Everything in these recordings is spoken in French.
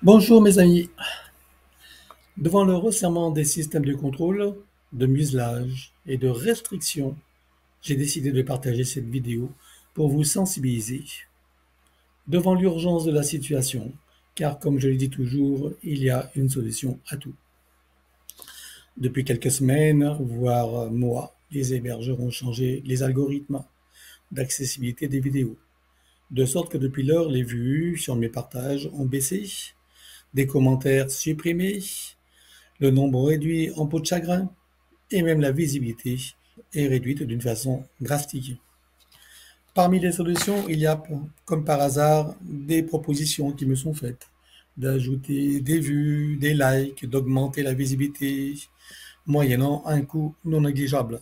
Bonjour mes amis. Devant le resserrement des systèmes de contrôle, de muselage et de restriction, j'ai décidé de partager cette vidéo pour vous sensibiliser devant l'urgence de la situation, car comme je le dis toujours, il y a une solution à tout. Depuis quelques semaines, voire mois, les hébergeurs ont changé les algorithmes d'accessibilité des vidéos, de sorte que depuis lors, les vues sur mes partages ont baissé, des commentaires supprimés, le nombre réduit en peau de chagrin et même la visibilité est réduite d'une façon drastique. Parmi les solutions, il y a, comme par hasard, des propositions qui me sont faites d'ajouter des vues, des likes, d'augmenter la visibilité, moyennant un coût non négligeable.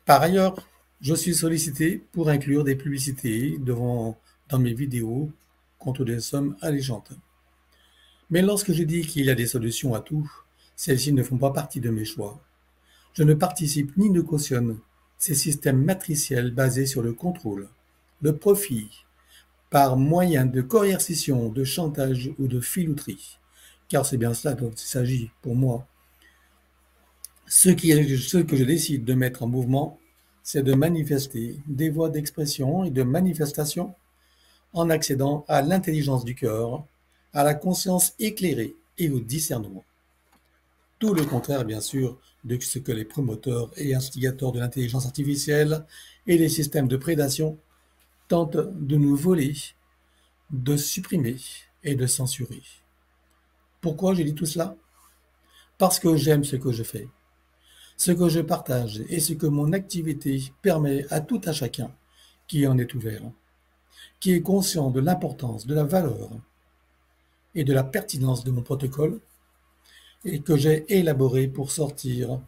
Par ailleurs, je suis sollicité pour inclure des publicités dans mes vidéos contre des sommes alléchantes. Mais lorsque je dis qu'il y a des solutions à tout, celles-ci ne font pas partie de mes choix. Je ne participe ni ne cautionne ces systèmes matriciels basés sur le contrôle, le profit, par moyen de coercition, de chantage ou de filouterie, car c'est bien cela dont il s'agit pour moi. Ce que je décide de mettre en mouvement, c'est de manifester des voies d'expression et de manifestation en accédant à l'intelligence du cœur, à la conscience éclairée et au discernement. Tout le contraire, bien sûr, de ce que les promoteurs et instigateurs de l'intelligence artificielle et les systèmes de prédation tentent de nous voler, de supprimer et de censurer. Pourquoi je dis tout cela? Parce que j'aime ce que je fais, ce que je partage et ce que mon activité permet à tout un chacun qui en est ouvert, qui est conscient de l'importance, de la valeur et de la pertinence de mon protocole et que j'ai élaboré pour sortir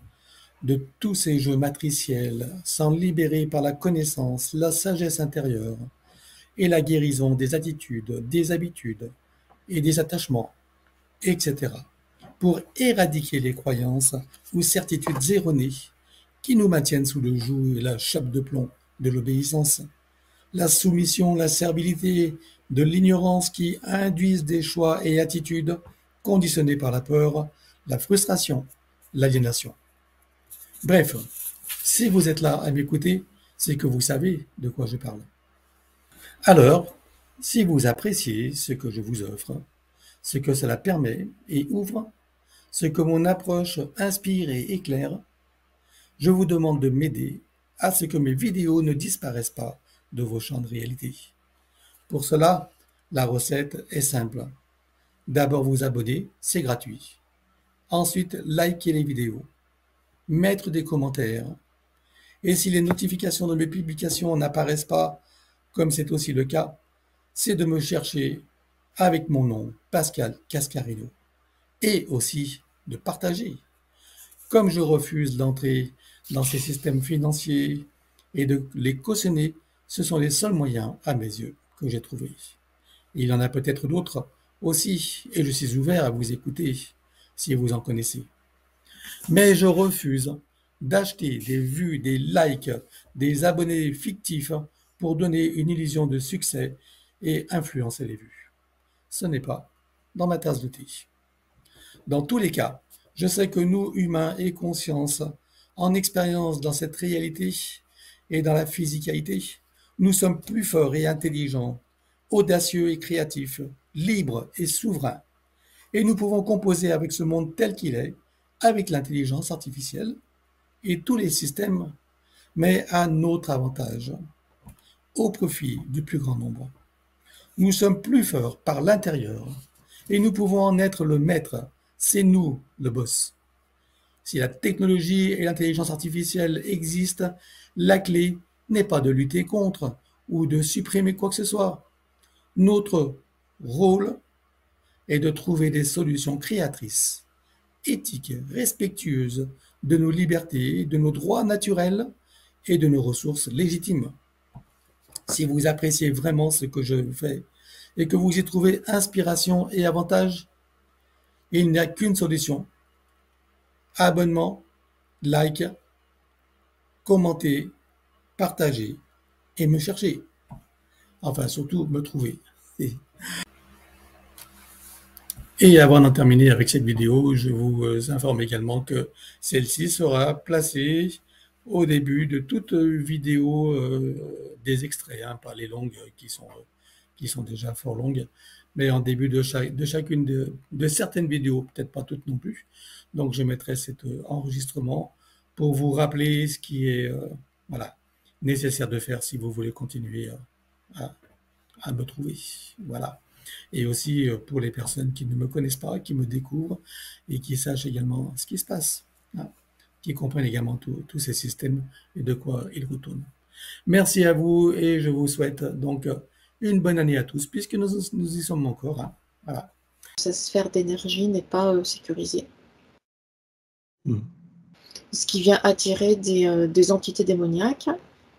de tous ces jeux matriciels, s'en libérer par la connaissance, la sagesse intérieure et la guérison des attitudes, des habitudes et des attachements, etc., pour éradiquer les croyances ou certitudes erronées qui nous maintiennent sous le joug et la chape de plomb de l'obéissance, la soumission, la servilité, de l'ignorance qui induisent des choix et attitudes conditionnés par la peur, la frustration, l'aliénation. Bref, si vous êtes là à m'écouter, c'est que vous savez de quoi je parle. Alors, si vous appréciez ce que je vous offre, ce que cela permet et ouvre, ce que mon approche inspire et éclaire, je vous demande de m'aider à ce que mes vidéos ne disparaissent pas de vos champs de réalité. Pour cela, la recette est simple. D'abord vous abonner, c'est gratuit. Ensuite, liker les vidéos, mettre des commentaires. Et si les notifications de mes publications n'apparaissent pas, comme c'est aussi le cas, c'est de me chercher avec mon nom, Pascal Cascarino, et aussi de partager. Comme je refuse d'entrer dans ces systèmes financiers et de les cautionner, ce sont les seuls moyens, à mes yeux, que j'ai trouvés. Il y en a peut-être d'autres aussi, et je suis ouvert à vous écouter si vous en connaissez. Mais je refuse d'acheter des vues, des likes, des abonnés fictifs pour donner une illusion de succès et influencer les vues. Ce n'est pas dans ma tasse de thé. Dans tous les cas, je sais que nous, humains et conscience, en expérience dans cette réalité et dans la physicalité, nous sommes plus forts et intelligents, audacieux et créatifs, libres et souverains. Et nous pouvons composer avec ce monde tel qu'il est, avec l'intelligence artificielle et tous les systèmes, mais à notre avantage, au profit du plus grand nombre. Nous sommes plus forts par l'intérieur et nous pouvons en être le maître. C'est nous le boss. Si la technologie et l'intelligence artificielle existent, la clé n'est pas de lutter contre ou de supprimer quoi que ce soit. Notre rôle est de trouver des solutions créatrices, éthiques, respectueuses de nos libertés, de nos droits naturels et de nos ressources légitimes. Si vous appréciez vraiment ce que je fais et que vous y trouvez inspiration et avantage, il n'y a qu'une solution. Abonnement, like, commenter, partager et me chercher. Enfin, surtout me trouver. Et avant d'en terminer avec cette vidéo, je vous informe également que celle-ci sera placée au début de toute vidéo des extraits, hein, pas les longues qui sont déjà fort longues, mais en début de chacune de certaines vidéos, peut-être pas toutes non plus. Donc je mettrai cet enregistrement pour vous rappeler ce qui est voilà, nécessaire de faire si vous voulez continuer à, à me trouver. Voilà. Et aussi pour les personnes qui ne me connaissent pas, qui me découvrent et qui sachent également ce qui se passe, hein, qui comprennent également tous ces systèmes et de quoi ils retournent. Merci à vous et je vous souhaite donc une bonne année à tous puisque nous y sommes encore, hein. Voilà. Sa sphère d'énergie n'est pas sécurisée. Ce qui vient attirer des entités démoniaques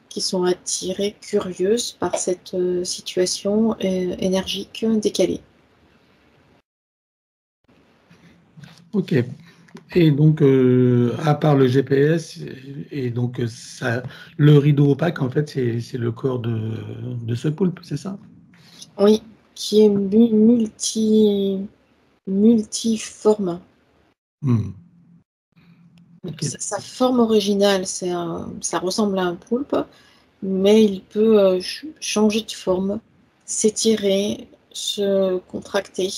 qui sont attirées curieuses par cette situation énergique décalée. Ok. Et donc, à part le GPS, et donc ça, le rideau opaque, en fait, c'est le corps de ce poulpe, c'est ça? Oui, qui est multiforme. Okay. Sa forme originale, ça ressemble à un poulpe, mais il peut changer de forme, s'étirer, se contracter,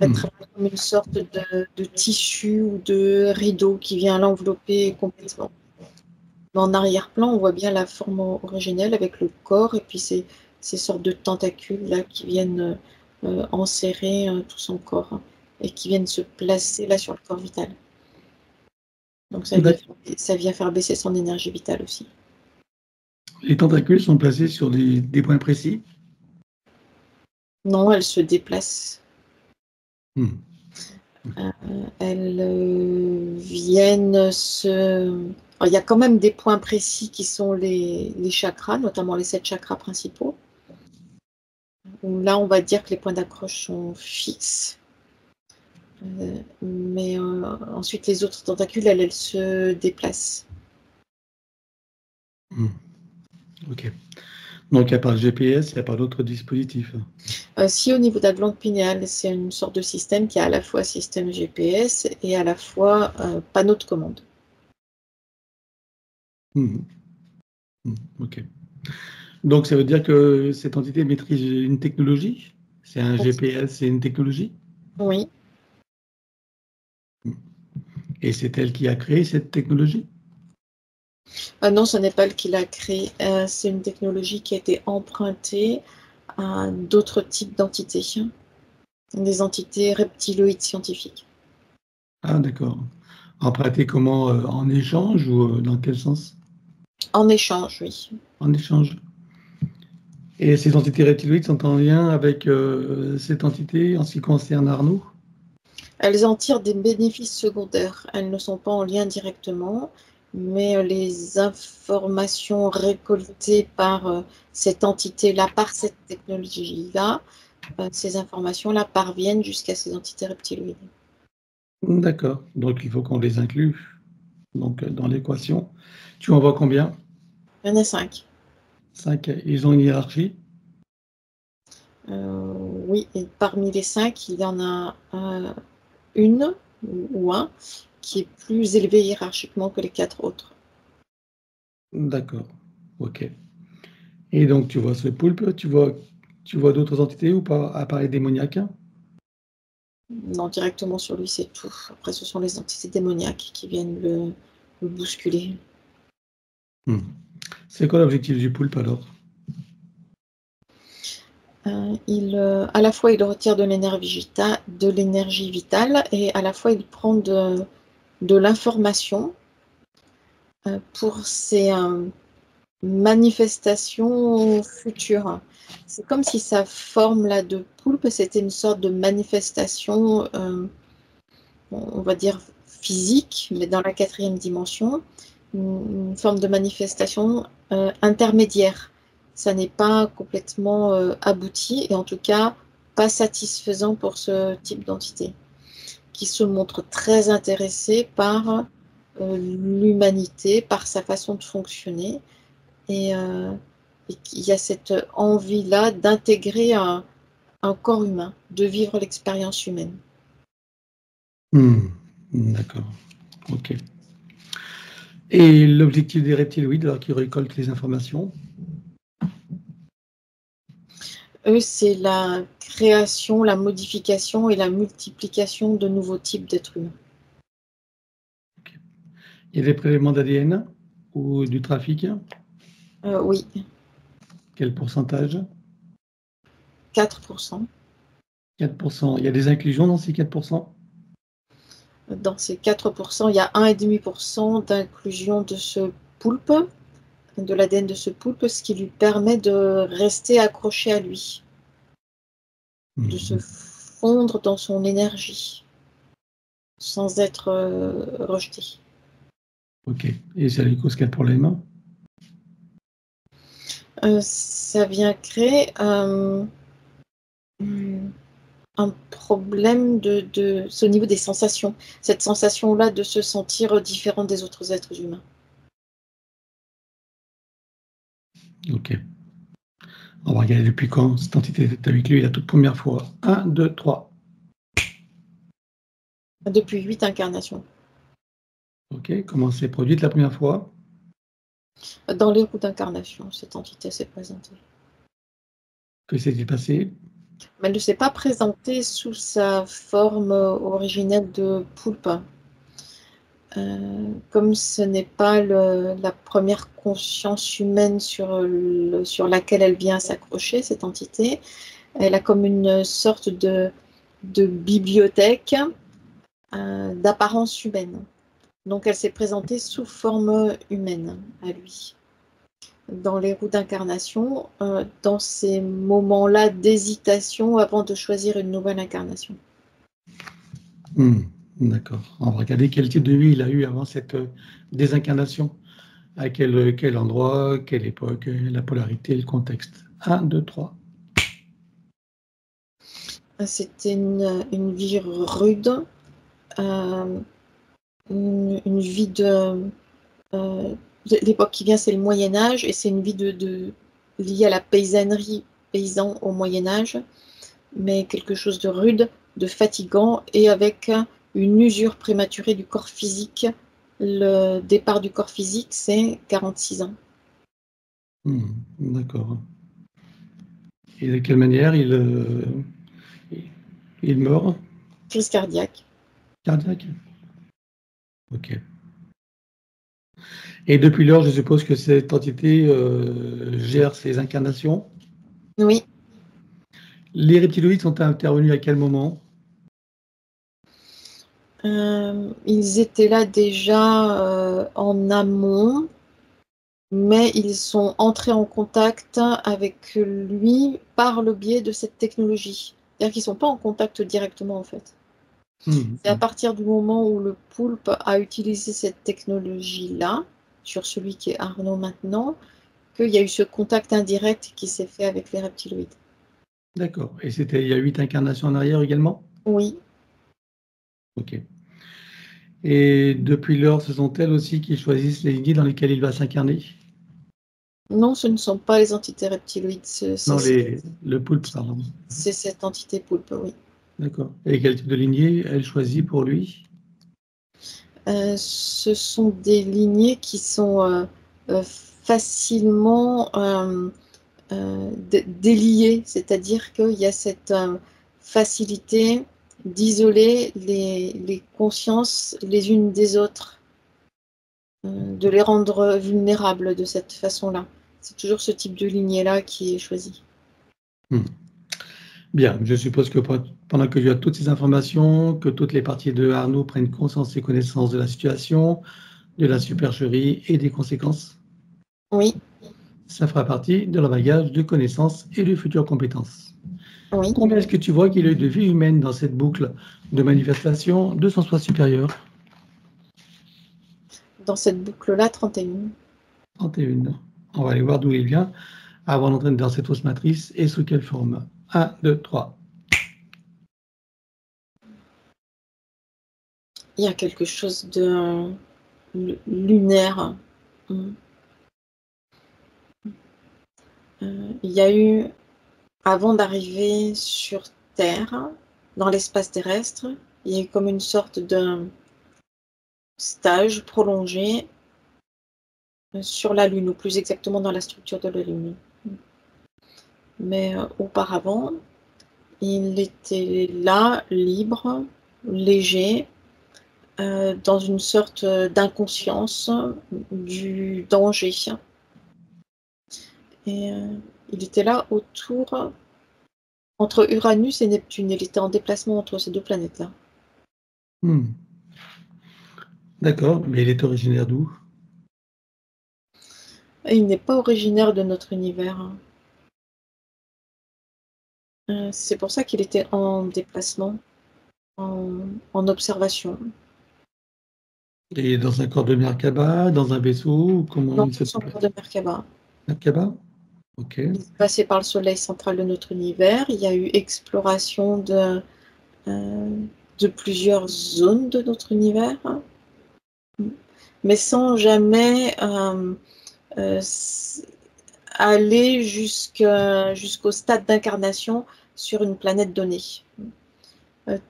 être comme une sorte de tissu ou de rideau qui vient l'envelopper complètement. Mais en arrière-plan, on voit bien la forme originelle avec le corps et puis ces sortes de tentacules là qui viennent enserrer tout son corps et qui viennent se placer là sur le corps vital. Donc ça vient faire baisser son énergie vitale aussi. Les tentacules sont placés sur des points précis? Non, elles se déplacent. Elles viennent se... Alors, il y a quand même des points précis qui sont les chakras, notamment les 7 chakras principaux. Où là, on va dire que les points d'accroche sont fixes. Mais ensuite, les autres tentacules, elles se déplacent. Ok. Donc, il n'y a pas de GPS, il n'y a pas d'autres dispositifs. Si au niveau de la glande pinéale, c'est une sorte de système qui a à la fois système GPS et à la fois panneau de commande. Ok. Donc, ça veut dire que cette entité maîtrise une technologie? C'est un GPS, c'est une technologie? Oui. Et c'est elle qui a créé cette technologie? Non, ce n'est pas elle qui l'a créée. C'est une technologie qui a été empruntée à d'autres types d'entités, des entités reptiloïdes scientifiques. Ah, d'accord. Emprunté comment? En échange ou dans quel sens? En échange, oui. En échange. Et ces entités reptiloïdes sont en lien avec cette entité en ce qui concerne Arnaud? Elles en tirent des bénéfices secondaires. Elles ne sont pas en lien directement, mais les informations récoltées par cette entité-là, par cette technologie-là, ces informations-là parviennent jusqu'à ces entités reptiloïdes. D'accord. Donc, il faut qu'on les inclue donc, dans l'équation. Tu en vois combien? Il y en a 5. 5. Ils ont une hiérarchie? Oui, et parmi les 5, il y en a une ou un qui est plus élevé hiérarchiquement que les 4 autres. D'accord. Ok. Et donc, tu vois ce poulpe, tu vois d'autres entités ou pas, à part les démoniaques? Non, directement sur lui, c'est tout. Après, ce sont les entités démoniaques qui viennent le bousculer. C'est quoi l'objectif du poulpe alors? À la fois, il retire de l'énergie vitale et à la fois, il prend de l'information pour ses manifestations futures. C'est comme si sa forme là de poulpe, c'était une sorte de manifestation, on va dire physique, mais dans la 4e dimension, une forme de manifestation intermédiaire. Ça n'est pas complètement abouti et en tout cas pas satisfaisant pour ce type d'entité qui se montre très intéressé par l'humanité, par sa façon de fonctionner et il y a cette envie-là d'intégrer un corps humain, de vivre l'expérience humaine. D'accord. Ok. Et l'objectif des reptiloïdes, alors qu'ils récoltent les informations? Eux, c'est la création, la modification et la multiplication de nouveaux types d'êtres humains. Okay. Il y a des prélèvements d'ADN ou du trafic? Oui. Quel pourcentage? 4%. 4%. Il y a des inclusions dans ces 4%? Dans ces 4%, il y a 1,5% d'inclusion de ce poulpe, de l'ADN de ce poulpe, ce qui lui permet de rester accroché à lui, de se fondre dans son énergie, sans être rejeté. Ok. Et ça lui cause quel problème? Ça vient créer un problème c'est au niveau des sensations. Cette sensation-là de se sentir différent des autres êtres humains. Ok. On va regarder depuis quand cette entité est avec lui la toute première fois. 1, 2, 3. Depuis 8 incarnations. Ok. Comment s'est produite la première fois? Dans les roues d'incarnation, cette entité s'est présentée. Que s'est-il passé? Mais elle ne s'est pas présentée sous sa forme originelle de poulpe. Comme ce n'est pas la première conscience humaine sur laquelle elle vient s'accrocher, cette entité, elle a comme une sorte de bibliothèque d'apparence humaine. Donc elle s'est présentée sous forme humaine à lui. Dans les roues d'incarnation, dans ces moments-là d'hésitation avant de choisir une nouvelle incarnation. D'accord. On va regarder quel type de vie il a eu avant cette désincarnation. À quel endroit, quelle époque, la polarité, le contexte. 1, 2, 3. C'était une vie rude, une vie l'époque qui vient, c'est le Moyen-Âge, et c'est une vie liée à la paysannerie, paysan au Moyen-Âge, mais quelque chose de rude, de fatigant, et avec une usure prématurée du corps physique. Le départ du corps physique, c'est 46 ans. D'accord. Et de quelle manière il meurt? Crise cardiaque. Cardiaque? Ok. Et depuis lors, je suppose que cette entité gère ses incarnations. Oui. Les reptiloïdes sont intervenus à quel moment? Ils étaient là déjà en amont, mais ils sont entrés en contact avec lui par le biais de cette technologie. C'est-à-dire qu'ils ne sont pas en contact directement, en fait. C'est à partir du moment où le poulpe a utilisé cette technologie-là, sur celui qui est Arnaud maintenant, qu'il y a eu ce contact indirect qui s'est fait avec les reptiloïdes. D'accord. Et c'était il y a 8 incarnations en arrière également? Oui. Ok. Et depuis lors, ce sont elles aussi qui choisissent les lignées dans lesquelles il va s'incarner? Non, ce ne sont pas les entités reptiloïdes, Non, le poulpe, pardon. c'est cette entité poulpe, oui. D'accord. Et quel type de lignée elle choisit pour lui? Ce sont des lignées qui sont facilement déliées, c'est-à-dire qu'il y a cette facilité d'isoler les consciences les unes des autres, de les rendre vulnérables de cette façon-là. C'est toujours ce type de lignée-là qui est choisi. Bien, je suppose que pendant que tu as toutes ces informations, que toutes les parties de Arnaud prennent conscience et connaissance de la situation, de la supercherie et des conséquences. Oui. Ça fera partie de leur bagage de connaissances et de futures compétences. Oui. Combien est-ce que tu vois qu'il y a eu de vie humaine dans cette boucle de manifestation de son soi supérieur? Dans cette boucle-là, 31. 31. On va aller voir d'où il vient avant d'entrer dans cette fausse matrice et sous quelle forme. 1, 2, 3. Il y a quelque chose de lunaire. Il y a eu avant d'arriver sur Terre, dans l'espace terrestre, il y a eu comme une sorte de stage prolongé sur la Lune, ou plus exactement dans la structure de la Lune. Mais auparavant, il était là, libre, léger, dans une sorte d'inconscience du danger. Et il était là autour, entre Uranus et Neptune. Il était en déplacement entre ces deux planètes-là. D'accord, mais il est originaire d'où? Et il n'est pas originaire de notre univers. C'est pour ça qu'il était en déplacement, en observation. Et dans un corps de Merkaba, dans un vaisseau, ou comment Dans il se son déplace? corps de Merkaba. Merkaba? Ok. Il est passé par le soleil central de notre univers. Il y a eu exploration de plusieurs zones de notre univers, mais sans jamais aller jusqu'au stade d'incarnation sur une planète donnée.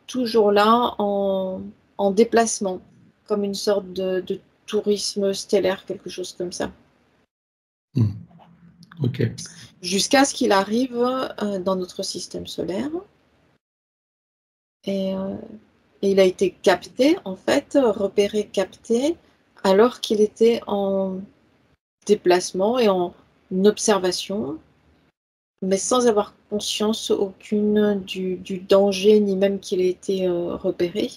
Toujours là en déplacement, comme une sorte de tourisme stellaire, quelque chose comme ça. Ok. Jusqu'à ce qu'il arrive dans notre système solaire. Et il a été capté, en fait, repéré, capté, alors qu'il était en déplacement et en observation, mais sans avoir conscience aucune du danger, ni même qu'il ait été repéré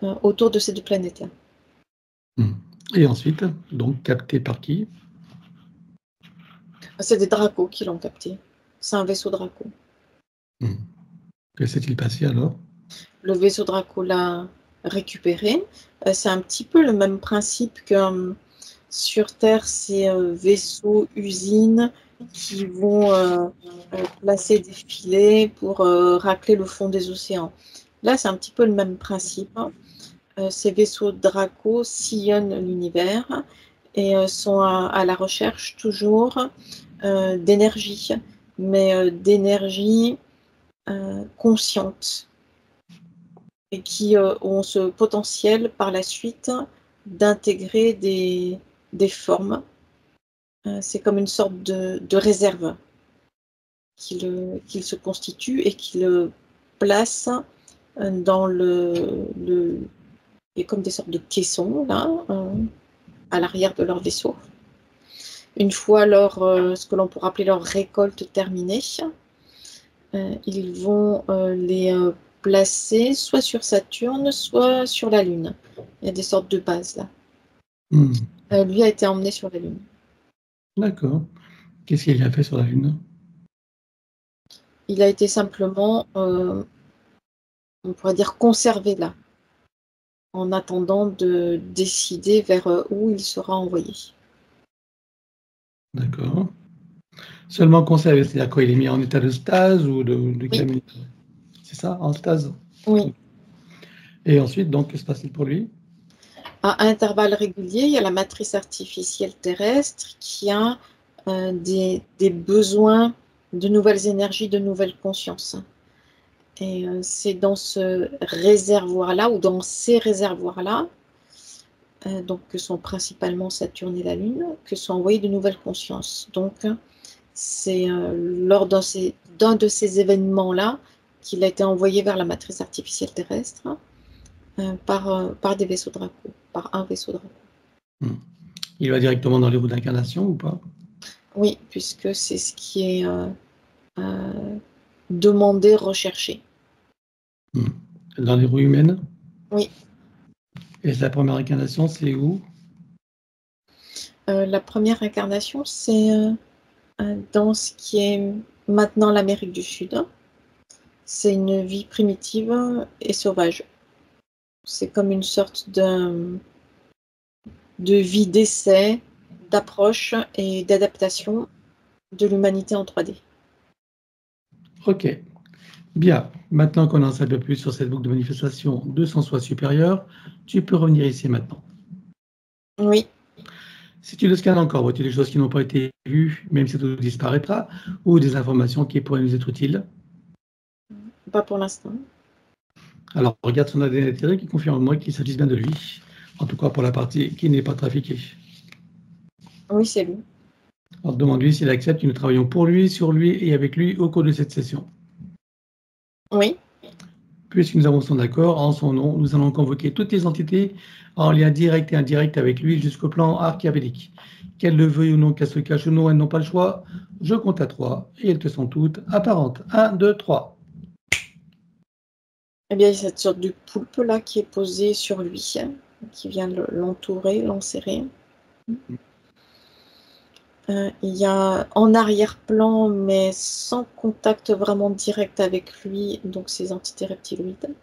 autour de ces deux planètes-là. Et ensuite, donc capté par qui? C'est des Dracos qui l'ont capté. C'est un vaisseau Draco. Que s'est-il passé alors? Le vaisseau Draco l'a récupéré. C'est un petit peu le même principe que sur Terre, ces vaisseaux usines qui vont placer des filets pour racler le fond des océans. Là, c'est un petit peu le même principe. Ces vaisseaux Draco sillonnent l'univers et sont à la recherche toujours d'énergie, mais d'énergie consciente, et qui ont ce potentiel par la suite d'intégrer des formes. C'est comme une sorte de réserve qu'il se constitue et qu'il place dans et comme des sortes de caissons là, à l'arrière de leur vaisseau. Une fois ce que l'on pourrait appeler leur récolte terminée, ils vont les placer soit sur Saturne, soit sur la Lune. Il y a des sortes de bases là. Lui a été emmené sur la Lune. D'accord. Qu'est-ce qu'il a fait sur la Lune? Il a été simplement, on pourrait dire, conservé là, en attendant de décider vers où il sera envoyé. D'accord. Seulement conservé, c'est-à-dire quoi? Il est mis en état de stase ou de quelle Oui. C'est ça, en stase? Oui. Et ensuite, donc, que se passe-t-il pour lui? À intervalles réguliers, il y a la matrice artificielle terrestre qui a des besoins de nouvelles énergies, de nouvelles consciences. Et c'est dans ce réservoir-là, ou dans ces réservoirs-là, donc que sont principalement Saturne et la Lune, que sont envoyées de nouvelles consciences. Donc, c'est lors d'un de ces événements-là qu'il a été envoyé vers la matrice artificielle terrestre par des vaisseaux Draco, par un vaisseau Draco. Il va directement dans les roues d'incarnation ou pas? Oui, puisque c'est ce qui est demandé, recherché. Dans les roues humaines? Oui. Et la première incarnation, c'est où? La première incarnation, c'est dans ce qui est maintenant l'Amérique du Sud. C'est une vie primitive et sauvage. C'est comme une sorte de vie d'essai, d'approche et d'adaptation de l'humanité en 3D. Ok. Bien. Maintenant qu'on en sait un peu plus sur cette boucle de manifestation de son soi supérieur, tu peux revenir ici maintenant. Oui. Si tu le scannes encore, vois-tu des choses qui n'ont pas été vues, même si tout disparaîtra, ou des informations qui pourraient nous être utiles? Pas pour l'instant. Alors, regarde son ADN altéré qui confirme à moi qu'il s'agisse bien de lui, en tout cas pour la partie qui n'est pas trafiquée. Oui, c'est lui. Alors, demande-lui s'il accepte que nous travaillons pour lui, sur lui et avec lui au cours de cette session. Oui. Puisque nous avons son accord, en son nom, nous allons convoquer toutes les entités en lien direct et indirect avec lui jusqu'au plan archéabélique. Qu'elles le veuillent ou non, qu'elles se cachent ou non, elles n'ont pas le choix. Je compte à 3 et elles te sont toutes apparentes. 1, 2, 3. Eh bien, il y a cette sorte de poulpe là qui est posée sur lui, hein, qui vient l'entourer, l'enserrer. Il y a en arrière-plan, mais sans contact vraiment direct avec lui, donc ces entités reptiloïdes.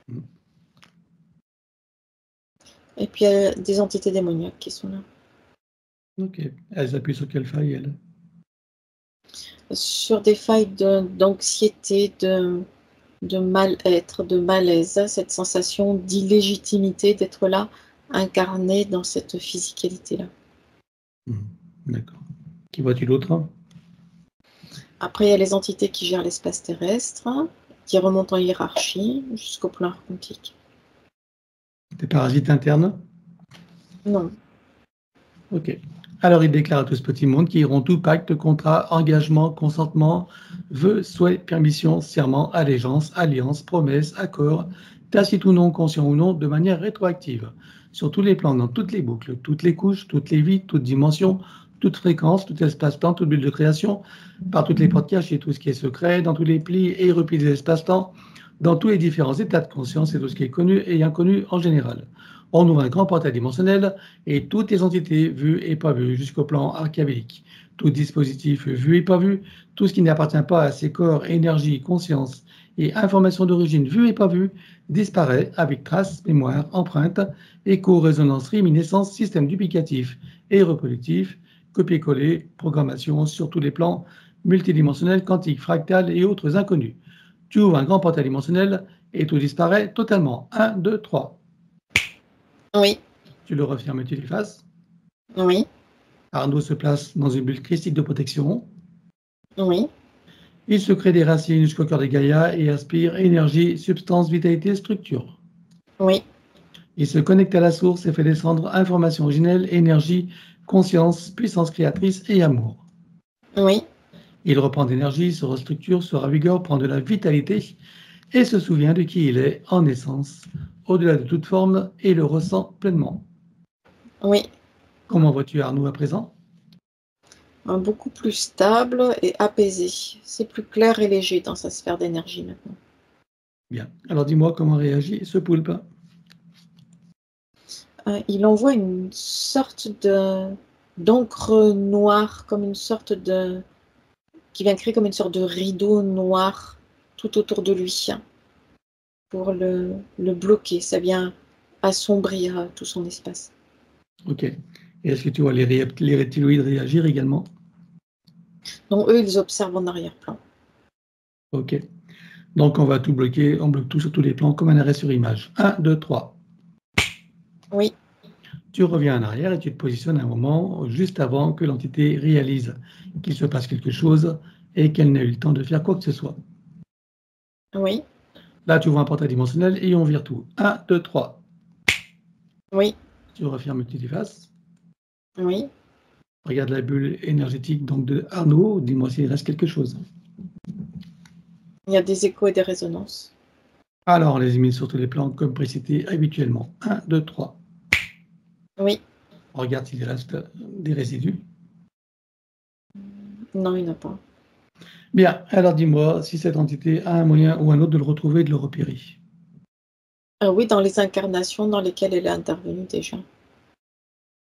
Mm. Et puis il y a des entités démoniaques qui sont là. Ok. Elles appuient sur quelle faille, elles? Sur des failles d'anxiété, de mal-être, de malaise, cette sensation d'illégitimité d'être là, incarné dans cette physicalité-là. D'accord. Qui vois-tu d'autre? Après, il y a les entités qui gèrent l'espace terrestre, qui remontent en hiérarchie jusqu'au plan quantique. Des parasites internes? Non. Ok. Alors, il déclare à tout ce petit monde qu'ils iront tout pacte, contrat, engagement, consentement, vœux, souhaits, permission, serment, allégeance, alliance, promesse, accord, tacite ou non, conscient ou non, de manière rétroactive, sur tous les plans, dans toutes les boucles, toutes les couches, toutes les vies, toutes dimensions, toute fréquence, tout espace-temps, toute bulle de création, par toutes les portes cachées, tout ce qui est secret, dans tous les plis et replis des espaces-temps, dans tous les différents états de conscience et tout ce qui est connu et inconnu en général. On ouvre un grand portail dimensionnel et toutes les entités vues et pas vues jusqu'au plan archéabélique. Tout dispositif vu et pas vu, tout ce qui n'appartient pas à ces corps, énergie, conscience et informations d'origine vues et pas vues, disparaît avec traces, mémoire, empreinte, écho, résonance, réminiscence, système duplicatif et reproductif, copier-coller, programmation sur tous les plans multidimensionnels, quantiques, fractales et autres inconnus. Tu ouvres un grand portail dimensionnel et tout disparaît totalement. 1, 2, 3. Oui. Tu le refermes et tu l'effaces. Oui. Arnaud se place dans une bulle christique de protection. Oui. Il se crée des racines jusqu'au cœur de Gaïa et aspire énergie, substance, vitalité, structure. Oui. Il se connecte à la source et fait descendre information originelle, énergie, conscience, puissance créatrice et amour. Oui. Il reprend d'énergie, se restructure, se ravigore, prend de la vitalité et se souvient de qui il est en essence, au-delà de toute forme, et le ressent pleinement. Oui. Comment vois-tu Arnaud à présent? Beaucoup plus stable et apaisé. C'est plus clair et léger dans sa sphère d'énergie maintenant. Bien. Alors dis-moi comment réagit ce poulpe? Il envoie une sorte d'encre noire, comme une sorte de qui vient créer comme une sorte de rideau noir tout autour de lui, hein, pour le bloquer. Ça vient assombrir tout son espace. Ok. Et est-ce que tu vois les reptiloïdes réagir également? Donc eux, ils observent en arrière-plan. Ok. Donc on va tout bloquer, on bloque tout sur tous les plans comme un arrêt sur image. 1, 2, 3. Oui. Tu reviens en arrière et tu te positionnes à un moment juste avant que l'entité réalise qu'il se passe quelque chose et qu'elle n'ait eu le temps de faire quoi que ce soit. Oui. Là, tu vois un portail dimensionnel et on vire tout. 1, 2, 3. Oui. Tu refermes et tu t'effaces. Oui. Regarde la bulle énergétique donc de Arnaud. Dis-moi s'il reste quelque chose. Il y a des échos et des résonances. Alors, on les élimine sur tous les plans comme précité habituellement. 1, 2, 3. Oui. Regarde s'il reste des résidus. Non, il n'y en a pas. Bien, alors dis-moi si cette entité a un moyen ou un autre de le retrouver et de le repérer. Oui, dans les incarnations dans lesquelles elle est intervenue déjà.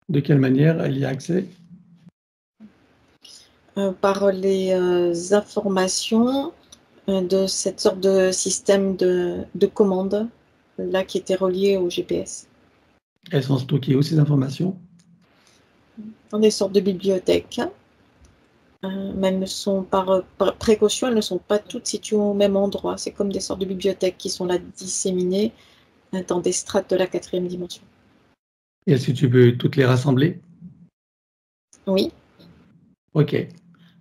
De quelle manière elle y a accès? Par les informations de cette sorte de système de commande là qui était relié au GPS. Elles sont stockées où ces informations? Dans des sortes de bibliothèques. Mais elles ne sont par précaution, elles ne sont pas toutes situées au même endroit. C'est comme des sortes de bibliothèques qui sont là disséminées dans des strates de la 4e dimension. Et si tu peux toutes les rassembler? Oui, Ok.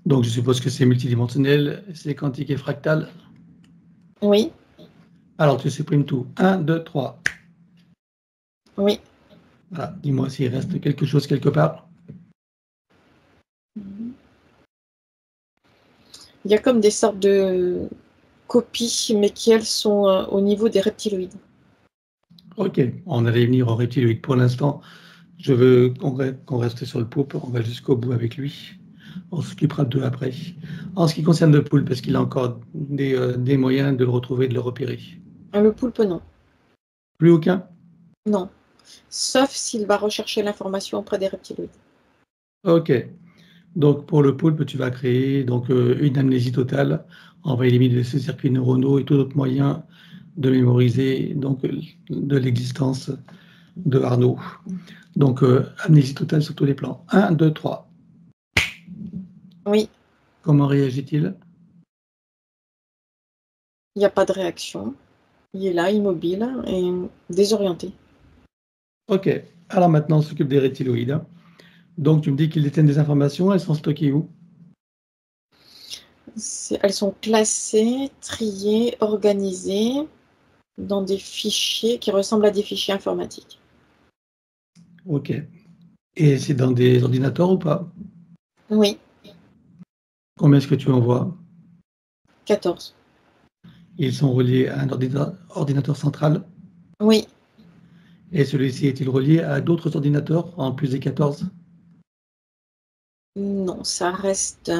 Donc je suppose que c'est multidimensionnel, c'est quantique et fractal. oui, Alors tu supprimes tout. 1, 2, 3. oui. Voilà. Dis-moi s'il reste quelque chose quelque part. Il y a comme des sortes de copies, mais qui, elles, sont au niveau des reptiloïdes. Ok, on allait venir au reptiloïde. Pour l'instant, je veux qu'on reste sur le poulpe. On va jusqu'au bout avec lui. On s'occupera d'eux après. En ce qui concerne le poulpe, est-ce qu'il a encore des moyens de le retrouver, de le repérer? Le poulpe, non. Plus aucun? Non. Sauf s'il va rechercher l'information auprès des reptiloïdes. Ok. Donc pour le poulpe, tu vas créer donc, une amnésie totale. On va éliminer ses circuits neuronaux et tout autre moyen de mémoriser donc, de l'existence de Arnaud. Donc amnésie totale sur tous les plans. 1, 2, 3. Oui, Comment réagit-il? il n'y a pas de réaction. Il est là, immobile et désorienté. Ok. Alors maintenant, on s'occupe des reptiloïdes. Donc tu me dis qu'ils détiennent des informations. Elles sont stockées où? Elles sont classées, triées, organisées dans des fichiers qui ressemblent à des fichiers informatiques. Ok. Et c'est dans des ordinateurs ou pas? Oui, Combien est-ce que tu envoies? 14. Ils sont reliés à un ordinateur central. Oui, Et celui-ci est-il relié à d'autres ordinateurs en plus des 14? non, ça reste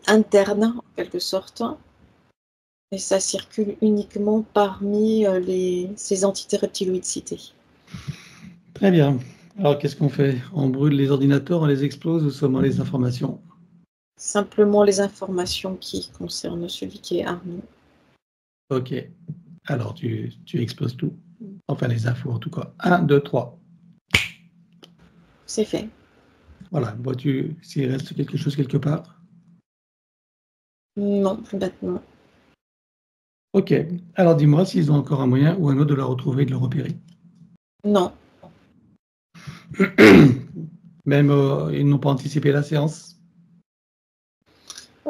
interne en quelque sorte. Et ça circule uniquement parmi ces entités reptiloïdes citées. Très bien. Alors qu'est-ce qu'on fait? On brûle les ordinateurs, on les explose ou seulement les informations? Simplement les informations qui concernent celui qui est Arnaud. Ok. Alors tu exploses tout. Enfin les infos en tout cas. 1, 2, 3. C'est fait. Voilà. Vois-tu s'il reste quelque chose quelque part? Non, plus maintenant. Ok. Alors dis-moi s'ils ont encore un moyen ou un autre de le retrouver et de le repérer. Non. Même ils n'ont pas anticipé la séance.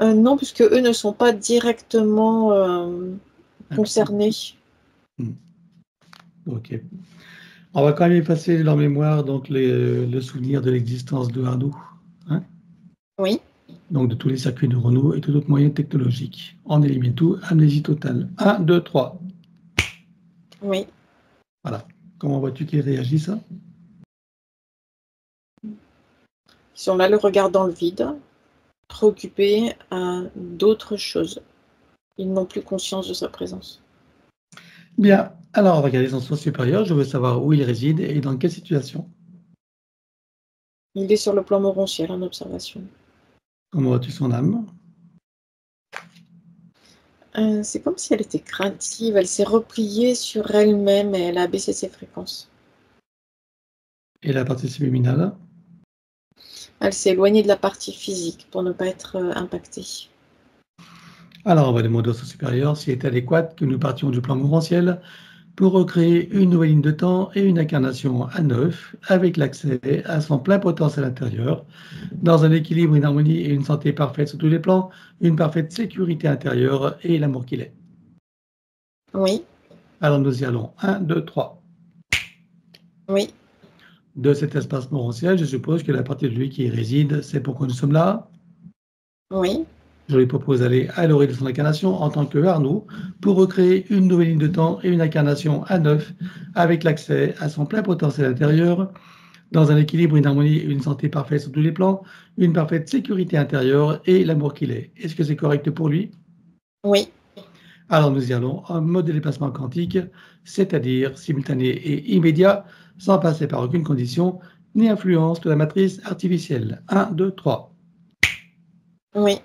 Non, puisque eux ne sont pas directement Impliqué. concernés. Hmm. Ok. On va quand même effacer de leur mémoire donc le souvenir de l'existence de Arnaud, hein, Oui, donc de tous les circuits neuronaux et tout autre moyen technologique. On élimine tout, amnésie totale. 1, 2, 3. oui. Voilà. Comment vois-tu qu'ils réagissent? Ils sont là, le regard dans le vide, préoccupés à d'autres choses. Ils n'ont plus conscience de sa présence. Bien. Alors, on va regarder son soi supérieur. Je veux savoir où il réside et dans quelle situation. Il est sur le plan morontiel en observation. Comment vois-tu son âme? C'est comme si elle était craintive, elle s'est repliée sur elle-même et elle a baissé ses fréquences. Et la partie subliminale? Elle s'est éloignée de la partie physique pour ne pas être impactée. Alors, on va demander au soi supérieur s'il est adéquat que nous partions du plan mouventiel pour recréer une nouvelle ligne de temps et une incarnation à neuf avec l'accès à son plein potentiel intérieur, dans un équilibre, une harmonie et une santé parfaite sur tous les plans, une parfaite sécurité intérieure et l'amour qu'il est. Oui, Alors nous y allons. 1, 2, 3. oui, De cet espace morontiel, je suppose que la partie de lui qui y réside, c'est pourquoi nous sommes là. oui, Je lui propose d'aller à l'origine de son incarnation en tant que Arnaud pour recréer une nouvelle ligne de temps et une incarnation à neuf avec l'accès à son plein potentiel intérieur, dans un équilibre, une harmonie et une santé parfaite sur tous les plans, une parfaite sécurité intérieure et l'amour qu'il est. Est-ce que c'est correct pour lui? oui. Alors nous y allons en mode de déplacement quantique, c'est-à-dire simultané et immédiat, sans passer par aucune condition ni influence de la matrice artificielle. 1, 2, 3. Oui.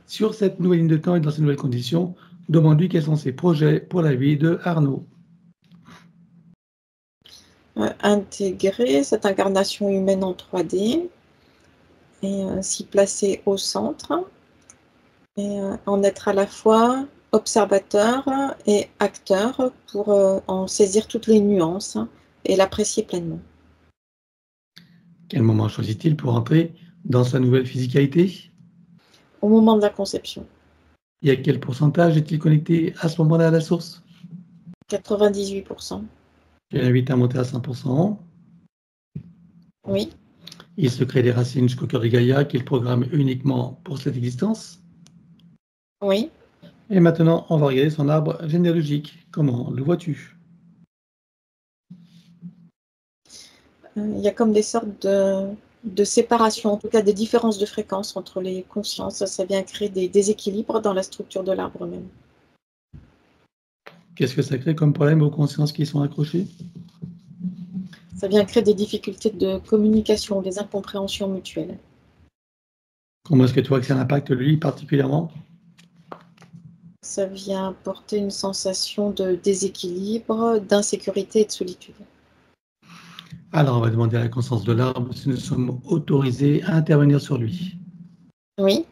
Sur cette nouvelle ligne de temps et dans ces nouvelles conditions, demande-lui quels sont ses projets pour la vie de Arnaud. Intégrer cette incarnation humaine en 3D et s'y placer au centre et en être à la fois observateur et acteur pour en saisir toutes les nuances et l'apprécier pleinement. Quel moment choisit-il pour entrer dans sa nouvelle physicalité? Au moment de la conception. Et à quel pourcentage est-il connecté à ce moment-là à la source? 98%. Je l'invite à monter à 100%. Oui. Il se crée des racines jusqu'au cœur de Gaïa qu'il programme uniquement pour cette existence. Oui. Et maintenant, on va regarder son arbre généalogique. Comment le vois-tu? Il y a comme des sortes de séparation, en tout cas des différences de fréquence entre les consciences. Ça vient créer des déséquilibres dans la structure de l'arbre même. Qu'est-ce que ça crée comme problème aux consciences qui sont accrochées? Ça vient créer des difficultés de communication, des incompréhensions mutuelles. Comment est-ce que tu vois que ça impacte lui particulièrement? Ça vient porter une sensation de déséquilibre, d'insécurité et de solitude. Alors, on va demander à la conscience de l'arbre si nous sommes autorisés à intervenir sur lui. Oui.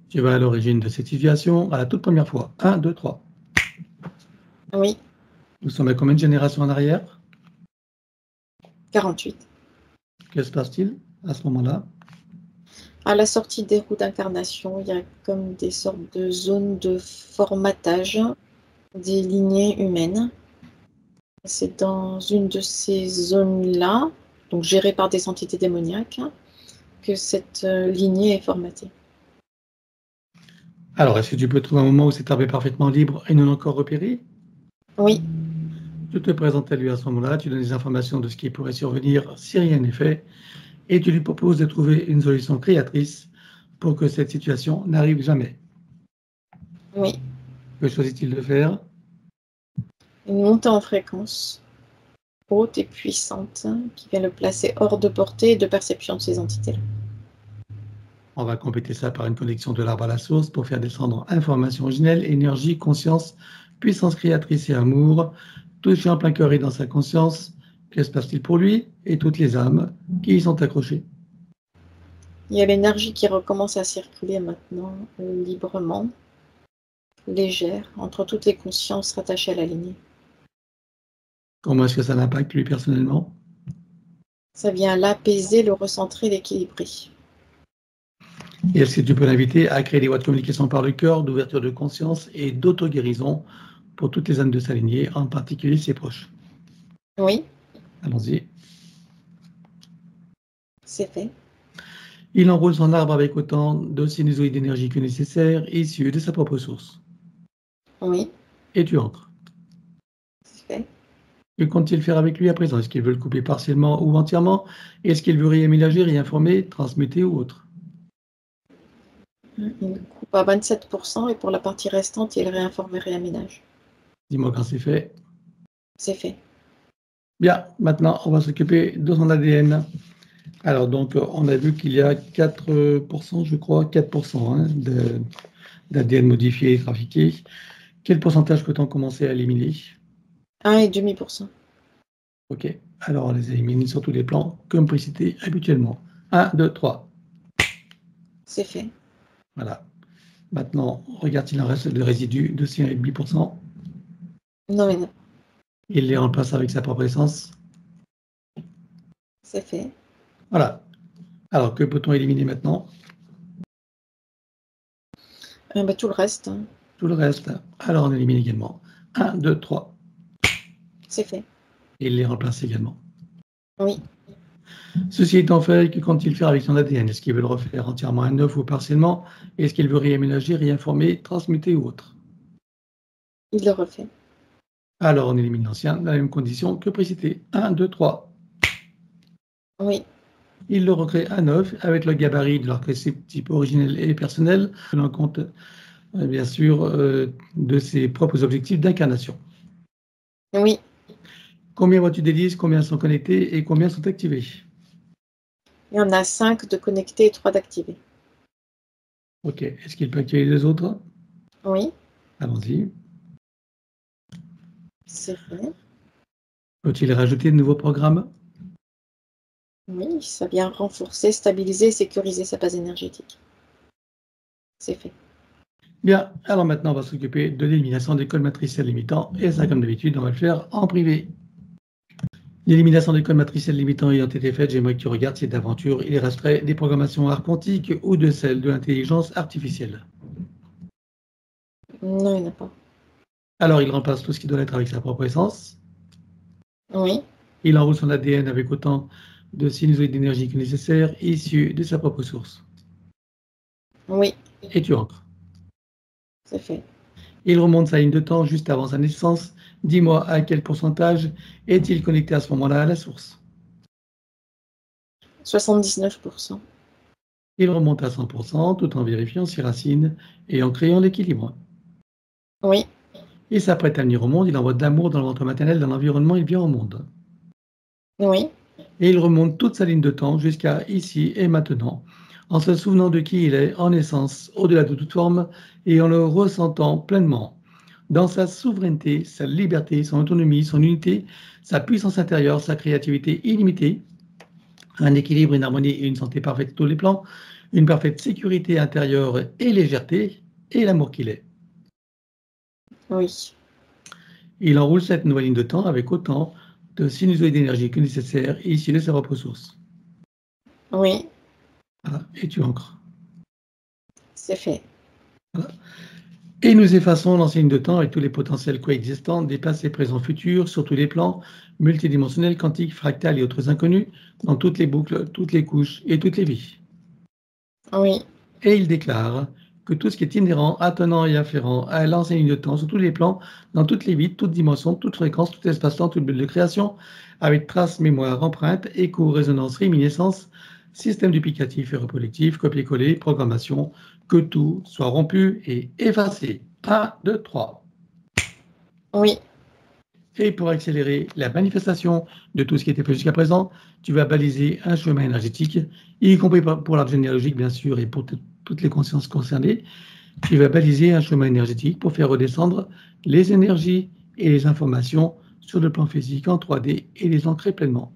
Tu vas à l'origine de cette situation à la toute première fois. 1, 2, 3. Oui. Nous sommes à combien de générations en arrière? 48. Que se passe-t-il à ce moment-là? À la sortie des roues d'incarnation, il y a comme des sortes de zones de formatage des lignées humaines. C'est dans une de ces zones-là, donc gérée par des entités démoniaques, que cette lignée est formatée. Alors, est-ce que tu peux trouver un moment où cet arbre est parfaitement libre et non encore repéré? Oui. Tu te présentes à lui à ce moment-là, tu donnes des informations de ce qui pourrait survenir si rien n'est fait, et tu lui proposes de trouver une solution créatrice pour que cette situation n'arrive jamais. Oui. Que choisit-il de faire? Une montée en fréquence haute et puissante qui vient le placer hors de portée et de perception de ces entités-là. On va compléter ça par une connexion de l'arbre à la source pour faire descendre information originelle, énergie, conscience, puissance créatrice et amour, touché en plein cœur et dans sa conscience. Que se passe-t-il pour lui et toutes les âmes qui y sont accrochées? Il y a l'énergie qui recommence à circuler maintenant librement, légère, entre toutes les consciences rattachées à la lignée. Comment est-ce que ça l'impacte lui personnellement? Ça vient l'apaiser, le recentrer, l'équilibrer. Et est-ce que tu peux l'inviter à créer des voies de communication par le cœur, d'ouverture de conscience et d'auto-guérison pour toutes les âmes de sa lignée, en particulier ses proches? Oui, Allons-y. c'est fait. Il enroule son arbre avec autant de sinusoïdes d'énergie que nécessaire, issus de sa propre source. Oui, Et tu entres. c'est fait. Que compte-t-il faire avec lui à présent? Est-ce qu'il veut le couper partiellement ou entièrement? Est-ce qu'il veut réaménager, réinformer, transmuter ou autre? Il coupe à 27% et pour la partie restante, il réinforme et réaménage. Dis-moi quand c'est fait. C'est fait. Bien, maintenant, on va s'occuper de son ADN. Alors, donc, on a vu qu'il y a 4%, je crois, 4% hein, d'ADN modifié et trafiqué. Quel pourcentage peut-on commencer à éliminer? 1,5%. OK. Alors, on les élimine sur tous les plans, comme précité habituellement. 1, 2, 3. C'est fait. Voilà. Maintenant, regarde s'il en reste de résidus de 6,5%. Non, mais non, Il les remplace avec sa propre essence. c'est fait. Voilà. Alors, que peut-on éliminer maintenant? Bah, tout le reste, hein. Tout le reste. Alors, on élimine également. 1, 2, 3. C'est fait. Et il les remplace également. Oui, Ceci étant fait, que compte-t-il faire avec son ADN? Est-ce qu'il veut le refaire entièrement à neuf ou partiellement? Est-ce qu'il veut réaménager, réinformer, transmuter ou autre? il le refait. Alors, on élimine l'ancien dans la même condition que précité. 1, 2, 3. Oui, Il le recrée à neuf avec le gabarit de l'archétype originel et personnel, tenant compte, bien sûr, de ses propres objectifs d'incarnation. oui. Combien vois-tu d'hélices? Combien sont connectés et combien sont activés? Il y en a 5 de connectés et 3 d'activés. OK. Est-ce qu'il peut activer les autres? Oui, Allons-y. c'est fait. Peut-il rajouter de nouveaux programmes? Oui, ça vient renforcer, stabiliser et sécuriser sa base énergétique. C'est fait. Bien, alors maintenant, on va s'occuper de l'élimination des cols matriciels limitants. Et ça, comme d'habitude, on va le faire en privé. L'élimination des codes matriciels limitants ayant été faite, j'aimerais que tu regardes si d'aventure il resterait des programmations archontiques ou de celles de l'intelligence artificielle. Non, il n'y en a pas. Alors il remplace tout ce qui doit être avec sa propre essence. Oui, Il enroule son ADN avec autant de sinusoïdes d'énergie que nécessaire, issus de sa propre source. oui, Et tu ancres. c'est fait. Il remonte sa ligne de temps juste avant sa naissance. Dis-moi à quel pourcentage est-il connecté à ce moment-là à la source. 79%. Il remonte à 100% tout en vérifiant ses racines et en créant l'équilibre. Oui, Il s'apprête à venir au monde, il envoie de l'amour dans le ventre maternel, dans l'environnement, il vient au monde. oui, Et il remonte toute sa ligne de temps jusqu'à ici et maintenant, en se souvenant de qui il est en essence, au-delà de toute forme, et en le ressentant pleinement, dans sa souveraineté, sa liberté, son autonomie, son unité, sa puissance intérieure, sa créativité illimitée, un équilibre, une harmonie et une santé parfaite sur tous les plans, une parfaite sécurité intérieure et légèreté, et l'amour qu'il est. oui, Il enroule cette nouvelle ligne de temps avec autant de sinusoïdes d'énergie que nécessaire, issus de sa propre source. oui, Voilà. Et tu ancres. c'est fait. Voilà. Et nous effaçons l'ancienne ligne de temps avec tous les potentiels coexistants des passés, présents, futurs, sur tous les plans, multidimensionnels, quantiques, fractales et autres inconnus, dans toutes les boucles, toutes les couches et toutes les vies. Oui, Et il déclare que tout ce qui est inhérent, attenant et afférent à l'ancienne ligne de temps, sur tous les plans, dans toutes les vies, toutes dimensions, toutes fréquences, tout espace-temps, toute bulle de création, avec traces, mémoire, empreinte, écho, résonance, réminiscence, système duplicatif et reproductif, copier-coller, programmation, que tout soit rompu et effacé. 1, 2, 3. oui, Et pour accélérer la manifestation de tout ce qui était fait jusqu'à présent, tu vas baliser un chemin énergétique, y compris pour l'arbre généalogique, bien sûr, et pour toutes les consciences concernées. Tu vas baliser un chemin énergétique pour faire redescendre les énergies et les informations sur le plan physique en 3D et les ancrer pleinement.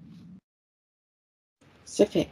c'est fait.